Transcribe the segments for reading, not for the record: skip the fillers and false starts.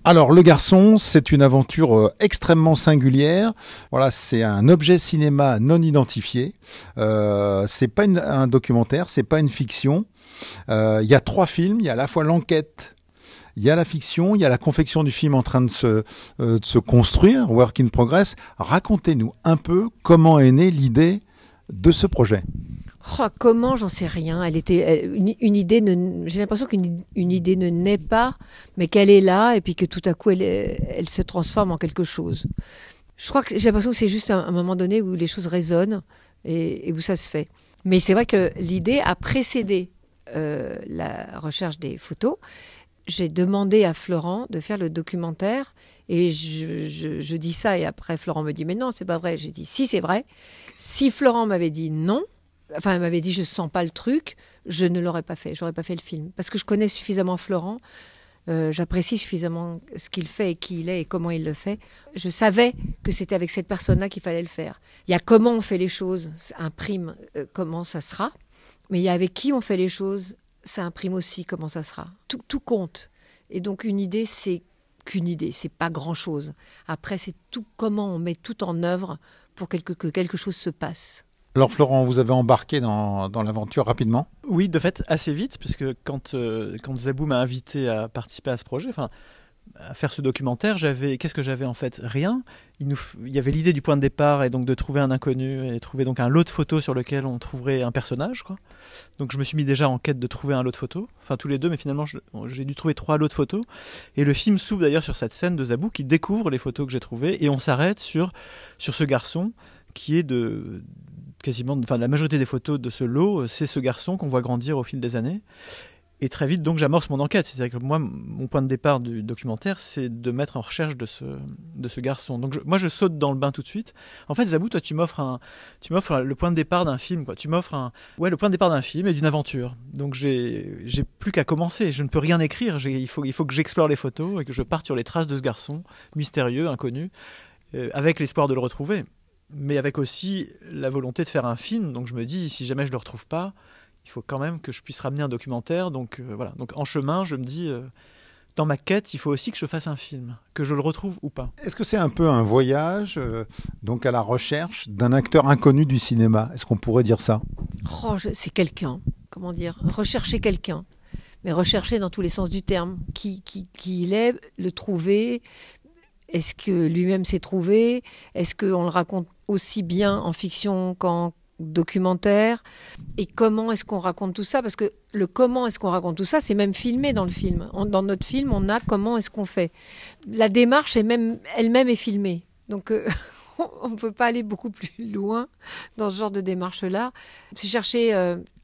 Alors, Le Garçon, c'est une aventure extrêmement singulière. Voilà, c'est un objet cinéma non identifié. C'est pas un documentaire, c'est pas une fiction. Il y a 3 films. Il y a à la fois l'enquête, il y a la fiction, il y a la confection du film en train de se construire, work in progress. Racontez-nous un peu comment est née l'idée de ce projet. Oh, comment, j'en sais rien. Une idée j'ai l'impression qu'une idée ne naît pas, mais qu'elle est là et puis que tout à coup elle se transforme en quelque chose. Je crois que j'ai l'impression que c'est juste un moment donné où les choses résonnent et où ça se fait. Mais c'est vrai que l'idée a précédé la recherche des photos. J'ai demandé à Florent de faire le documentaire et je dis ça et après Florent me dit mais non, c'est pas vrai. J'ai dit si, c'est vrai. Si Florent m'avait dit non, enfin, elle m'avait dit je sens pas le truc, je ne l'aurais pas fait, j'aurais pas fait le film. Parce que je connais suffisamment Florent, j'apprécie suffisamment ce qu'il fait et qui il est et comment il le fait. Je savais que c'était avec cette personne-là qu'il fallait le faire. Il y a comment on fait les choses, ça imprime comment ça sera. Mais il y a avec qui on fait les choses, ça imprime aussi comment ça sera. Tout compte. Et donc une idée, c'est qu'une idée, c'est pas grand-chose. Après, c'est tout comment on met tout en œuvre pour que quelque chose se passe. Alors Florent, vous avez embarqué dans l'aventure rapidement ? Oui, de fait, assez vite, parce que quand Zabou m'a invité à participer à ce projet, à faire ce documentaire, qu'est-ce que j'avais en fait ? Rien. Il y avait l'idée du point de départ et donc de trouver un inconnu et trouver donc un lot de photos sur lequel on trouverait un personnage, quoi. Donc je me suis mis déjà en quête de trouver un lot de photos, enfin tous les deux, mais finalement j'ai dû trouver 3 lots de photos. Et le film s'ouvre d'ailleurs sur cette scène de Zabou qui découvre les photos que j'ai trouvées et on s'arrête sur ce garçon qui est la majorité des photos de ce lot, c'est ce garçon qu'on voit grandir au fil des années. Et très vite, donc, j'amorce mon enquête. C'est-à-dire que moi, mon point de départ du documentaire, c'est de mettre en recherche de ce garçon. Donc, moi, je saute dans le bain tout de suite. En fait, Zabou, toi, tu m'offres le point de départ d'un film, quoi. Tu m'offres le point de départ d'un film et d'une aventure. Donc, j'ai plus qu'à commencer. Je ne peux rien écrire. Il faut que j'explore les photos et que je parte sur les traces de ce garçon mystérieux, inconnu, avec l'espoir de le retrouver. Mais avec aussi la volonté de faire un film. Donc je me dis, si jamais je ne le retrouve pas, il faut quand même que je puisse ramener un documentaire. Donc voilà. Donc en chemin, je me dis, dans ma quête, il faut aussi que je fasse un film, que je le retrouve ou pas. Est-ce que c'est un peu un voyage donc à la recherche d'un acteur inconnu du cinéma ? Est-ce qu'on pourrait dire ça ? C'est quelqu'un, comment dire, rechercher quelqu'un. Mais rechercher dans tous les sens du terme. Qui il est, le trouver. Est-ce que lui-même s'est trouvé ? Est-ce qu'on le raconte aussi bien en fiction qu'en documentaire ? Et comment est-ce qu'on raconte tout ça ? Parce que le comment est-ce qu'on raconte tout ça, c'est même filmé dans le film. Dans notre film, on a comment est-ce qu'on fait. La démarche elle-même est filmée. Donc on ne peut pas aller beaucoup plus loin dans ce genre de démarche-là. C'est chercher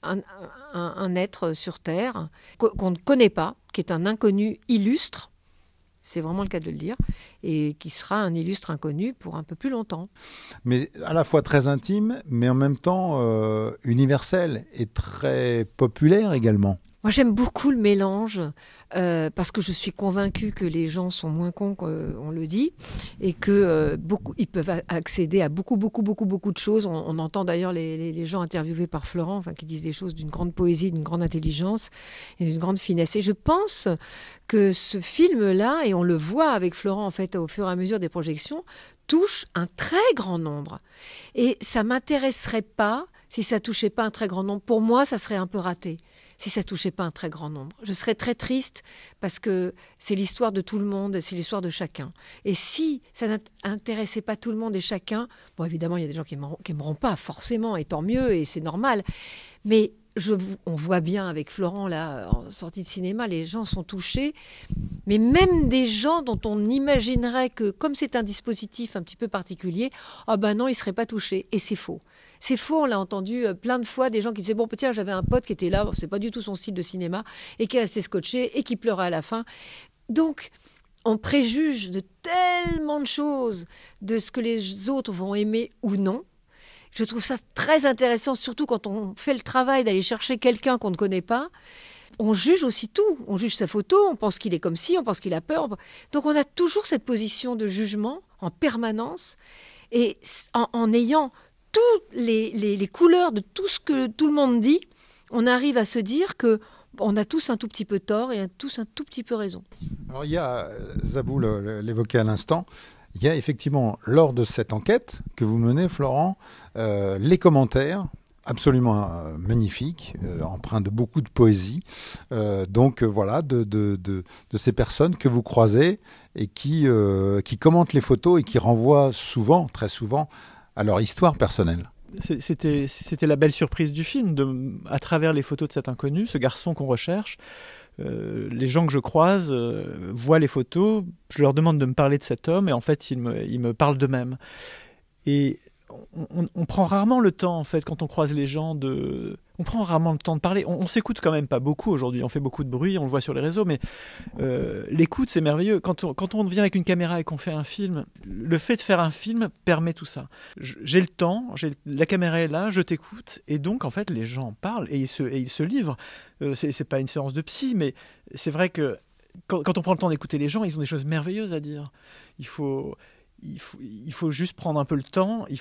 un être sur Terre qu'on ne connaît pas, qui est un inconnu illustre. C'est vraiment le cas de le dire, et qui sera un illustre inconnu pour un peu plus longtemps. Mais à la fois très intime, mais en même temps universel et très populaire également. Moi, j'aime beaucoup le mélange parce que je suis convaincue que les gens sont moins cons qu'on le dit et que ils peuvent accéder à beaucoup de choses. On entend d'ailleurs les gens interviewés par Florent, qui disent des choses d'une grande poésie, d'une grande intelligence et d'une grande finesse. Et je pense que ce film-là, et on le voit avec Florent en fait au fur et à mesure des projections, touche un très grand nombre. Et ça m'intéresserait pas si ça touchait pas un très grand nombre. Pour moi, ça serait un peu raté. Si ça touchait pas un très grand nombre. Je serais très triste parce que c'est l'histoire de tout le monde, c'est l'histoire de chacun. Et si ça n'intéressait pas tout le monde et chacun, bon évidemment il y a des gens qui aimeront pas forcément, et tant mieux, et c'est normal. Mais on voit bien avec Florent là, en sortie de cinéma, les gens sont touchés. Mais même des gens dont on imaginerait que, comme c'est un dispositif un petit peu particulier, non, ils seraient pas touchés. Et c'est faux. C'est faux, on l'a entendu plein de fois, des gens qui disaient, bon, tiens, j'avais un pote qui était là, c'est pas du tout son style de cinéma, et qui est resté scotché, et qui pleurait à la fin. Donc, on préjuge de tellement de choses, de ce que les autres vont aimer ou non. Je trouve ça très intéressant, surtout quand on fait le travail d'aller chercher quelqu'un qu'on ne connaît pas. On juge aussi tout. On juge sa photo, on pense qu'il est comme ci, on pense qu'il a peur. Donc, on a toujours cette position de jugement en permanence, et en ayant toutes les couleurs de tout ce que tout le monde dit, on arrive à se dire que On a tous un tout petit peu tort et tous un tout petit peu raison. Alors il y a, Zabou l'évoquait à l'instant, il y a effectivement, lors de cette enquête que vous menez, Florent, les commentaires absolument magnifiques, empreints de beaucoup de poésie, voilà, de ces personnes que vous croisez et qui commentent les photos et qui renvoient souvent, très souvent, à leur histoire personnelle. C'était la belle surprise du film, à travers les photos de cet inconnu, ce garçon qu'on recherche. Les gens que je croise voient les photos, je leur demande de me parler de cet homme et en fait ils me parlent d'eux-mêmes. Et on prend rarement le temps en fait quand on croise les gens on prend rarement le temps de parler. On s'écoute quand même pas beaucoup aujourd'hui, on fait beaucoup de bruit, on le voit sur les réseaux, mais l'écoute c'est merveilleux. Quand on vient avec une caméra et qu'on fait un film, le fait de faire un film permet tout ça. J'ai le temps, la caméra est là, je t'écoute, et donc en fait les gens parlent et ils se livrent. C'est pas une séance de psy, mais c'est vrai que quand on prend le temps d'écouter les gens, ils ont des choses merveilleuses à dire. Il faut juste prendre un peu le temps, il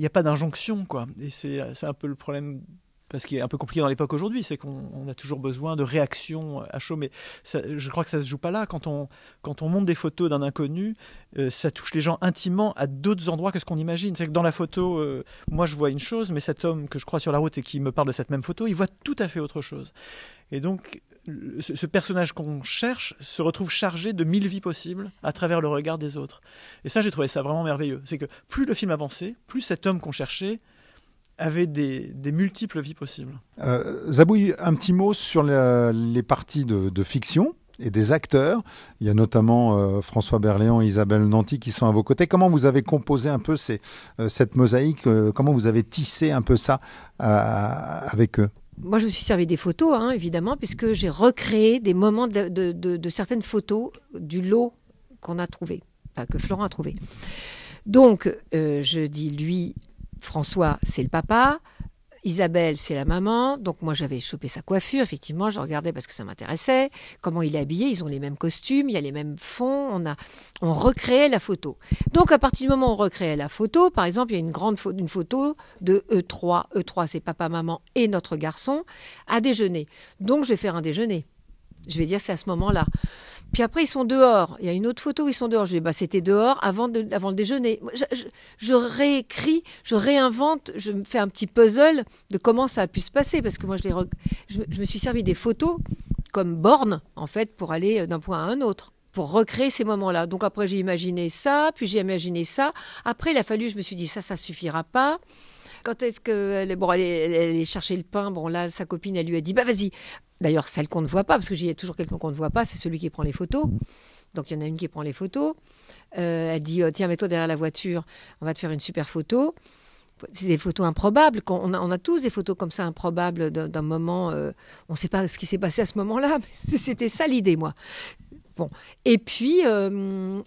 n'y a pas d'injonction, quoi. Et c'est un peu le problème, parce qu'il est un peu compliqué dans l'époque aujourd'hui, c'est qu'on a toujours besoin de réactions à chaud, mais je crois que ça ne se joue pas là. Quand on monte des photos d'un inconnu, ça touche les gens intimement à d'autres endroits que ce qu'on imagine. C'est que dans la photo, moi je vois une chose, mais cet homme que je croise sur la route et qui me parle de cette même photo, il voit tout à fait autre chose. Et donc, ce personnage qu'on cherche se retrouve chargé de 1000 vies possibles à travers le regard des autres. Et ça, j'ai trouvé ça vraiment merveilleux. C'est que plus le film avançait, plus cet homme qu'on cherchait avait des multiples vies possibles. Zabou, un petit mot sur les parties de fiction et des acteurs. Il y a notamment François Berléand et Isabelle Nanty qui sont à vos côtés. Comment vous avez composé un peu cette mosaïque comment vous avez tissé un peu ça avec eux? Moi, je me suis servi des photos, évidemment, puisque j'ai recréé des moments de certaines photos du lot qu'on a trouvé, enfin que Florent a trouvé. Donc, je dis, lui, François, c'est le papa, Isabelle, c'est la maman. Donc moi, j'avais chopé sa coiffure, effectivement, je regardais parce que ça m'intéressait. Comment il est habillé, ils ont les mêmes costumes, il y a les mêmes fonds, on recréait la photo. Donc à partir du moment où on recréait la photo, par exemple, il y a une photo de E3. E3, c'est papa, maman et notre garçon à déjeuner. Donc je vais faire un déjeuner. Je vais dire c'est à ce moment-là. Puis après, ils sont dehors. Il y a une autre photo où ils sont dehors. Je dis, c'était dehors avant le déjeuner. Je réécris, je réinvente, je me fais un petit puzzle de comment ça a pu se passer. Parce que moi, je me suis servi des photos comme borne, en fait, pour aller d'un point à un autre, pour recréer ces moments-là. Donc après, j'ai imaginé ça, puis j'ai imaginé ça. Après, il a fallu, je me suis dit, ça suffira pas. Quand est-ce qu'elle est chercher le pain, là, sa copine, elle lui a dit, vas-y. D'ailleurs, celle qu'on ne voit pas, parce qu'il y a toujours quelqu'un qu'on ne voit pas, c'est celui qui prend les photos. Donc, il y en a une qui prend les photos. Elle dit, tiens, mets-toi derrière la voiture, on va te faire une super photo. C'est des photos improbables. On a tous des photos comme ça improbables d'un moment. On ne sait pas ce qui s'est passé à ce moment-là. Mais c'était ça l'idée, moi. Bon. Et puis,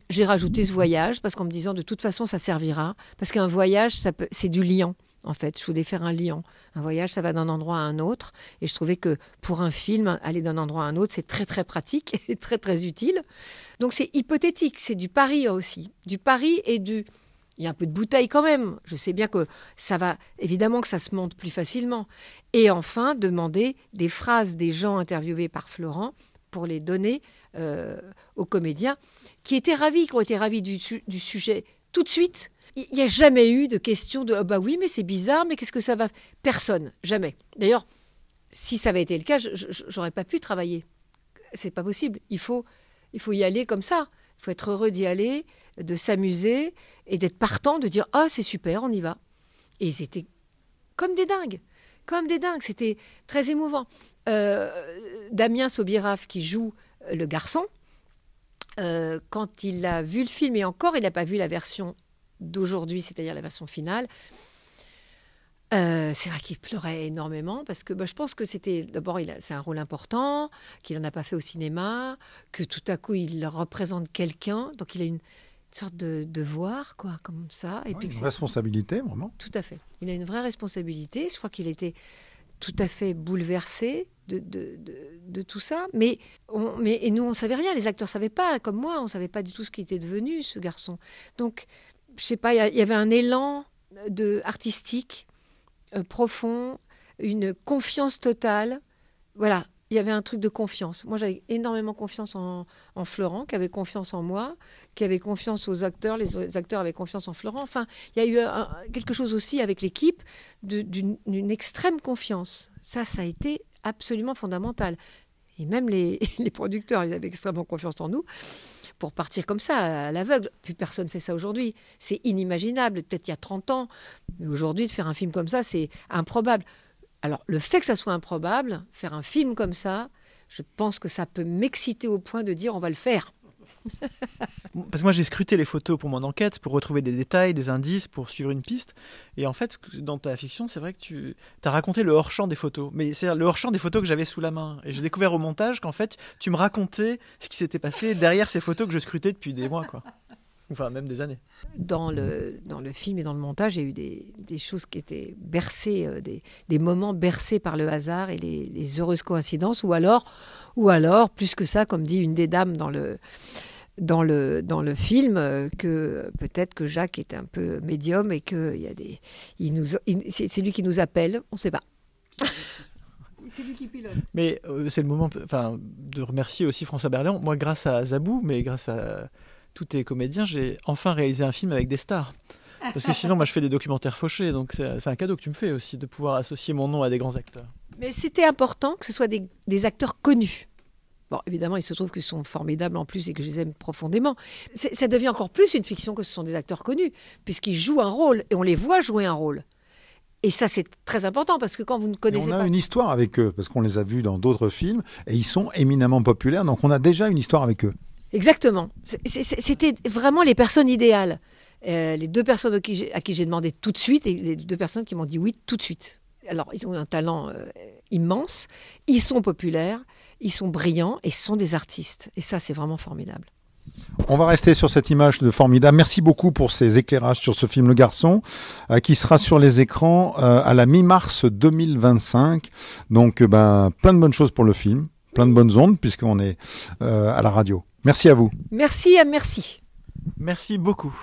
j'ai rajouté ce voyage, parce qu'en me disant, de toute façon, ça servira. Parce qu'un voyage, c'est du liant. En fait, je voulais faire un lien. Un voyage, ça va d'un endroit à un autre. Et je trouvais que pour un film, aller d'un endroit à un autre, c'est très, très pratique et très, très utile. Donc, c'est hypothétique. C'est du pari aussi. Du pari et il y a un peu de bouteille quand même. Je sais bien que ça va... Évidemment que ça se monte plus facilement. Et enfin, demander des phrases des gens interviewés par Florent pour les donner aux comédiens qui ont été ravis du sujet tout de suite. Il n'y a jamais eu de question de « oui, mais c'est bizarre, mais qu'est-ce que ça va ?» Personne, jamais. D'ailleurs, si ça avait été le cas, j'aurais pas pu travailler. C'est pas possible. Il faut y aller comme ça. Il faut être heureux d'y aller, de s'amuser et d'être partant, de dire « Ah, c'est super, on y va ». Et ils étaient comme des dingues. Comme des dingues. C'était très émouvant. Damien Sobiraf, qui joue le garçon, quand il a vu le film, et encore, il n'a pas vu la version d'aujourd'hui, c'est-à-dire la version finale, c'est vrai qu'il pleurait énormément parce que je pense que c'est un rôle important, qu'il n'en a pas fait au cinéma, que tout à coup il représente quelqu'un, donc il a une sorte de devoir, quoi, comme ça. Et puis une responsabilité, vraiment. Tout à fait. Il a une vraie responsabilité. Je crois qu'il était tout à fait bouleversé de tout ça. Mais nous, on ne savait rien. Les acteurs ne savaient pas, comme moi, on ne savait pas du tout ce qui était devenu, ce garçon. Donc, je sais pas, il y avait un élan artistique profond, une confiance totale. Voilà, il y avait un truc de confiance. Moi, j'avais énormément confiance en Florent, qui avait confiance en moi, qui avait confiance aux acteurs. Les acteurs avaient confiance en Florent. Enfin, il y a eu quelque chose aussi avec l'équipe d'une extrême confiance. Ça a été absolument fondamental. Et même les producteurs, ils avaient extrêmement confiance en nous pour partir comme ça, à l'aveugle. Plus personne ne fait ça aujourd'hui. C'est inimaginable. Peut-être il y a 30 ans. Mais aujourd'hui, de faire un film comme ça, c'est improbable. Alors, le fait que ça soit improbable, faire un film comme ça, je pense que ça peut m'exciter au point de dire on va le faire. Parce que moi j'ai scruté les photos pour mon enquête, pour retrouver des détails, des indices, pour suivre une piste. Et en fait, dans ta fiction, c'est vrai que tu as raconté le hors-champ des photos. Mais c'est le hors-champ des photos que j'avais sous la main. Et j'ai découvert au montage qu'en fait, tu me racontais ce qui s'était passé derrière ces photos que je scrutais depuis des mois, quoi. Enfin, même des années. Dans le film et dans le montage, il y a eu des choses qui étaient bercées, des moments bercés par le hasard et les heureuses coïncidences, ou alors, plus que ça, comme dit une des dames dans le film, que peut-être que Jacques est un peu médium et que c'est lui qui nous appelle, on ne sait pas. C'est lui qui pilote. Mais c'est le moment de remercier aussi François Berléand. Moi, grâce à Zabou, mais grâce à tous tes comédiens, j'ai enfin réalisé un film avec des stars. Parce que sinon, moi, je fais des documentaires fauchés. Donc, c'est un cadeau que tu me fais aussi, de pouvoir associer mon nom à des grands acteurs. Mais c'était important que ce soit des acteurs connus. Bon, évidemment, il se trouve qu'ils sont formidables en plus et que je les aime profondément. Ça devient encore plus une fiction que ce sont des acteurs connus, puisqu'ils jouent un rôle et on les voit jouer un rôle. Et ça, c'est très important, parce que quand vous ne connaissez pas... On a une histoire avec eux, parce qu'on les a vus dans d'autres films, et ils sont éminemment populaires, donc on a déjà une histoire avec eux. Exactement. C'était vraiment les personnes idéales. Les deux personnes à qui j'ai demandé tout de suite, et les deux personnes qui m'ont dit oui tout de suite. Alors, ils ont un talent immense, ils sont populaires, ils sont brillants, et ce sont des artistes. Et ça, c'est vraiment formidable. On va rester sur cette image de formidable. Merci beaucoup pour ces éclairages sur ce film Le Garçon, qui sera sur les écrans à la mi-mars 2025. Donc, plein de bonnes choses pour le film, plein de bonnes ondes, puisqu'on est à la radio. Merci à vous. Merci. Merci beaucoup.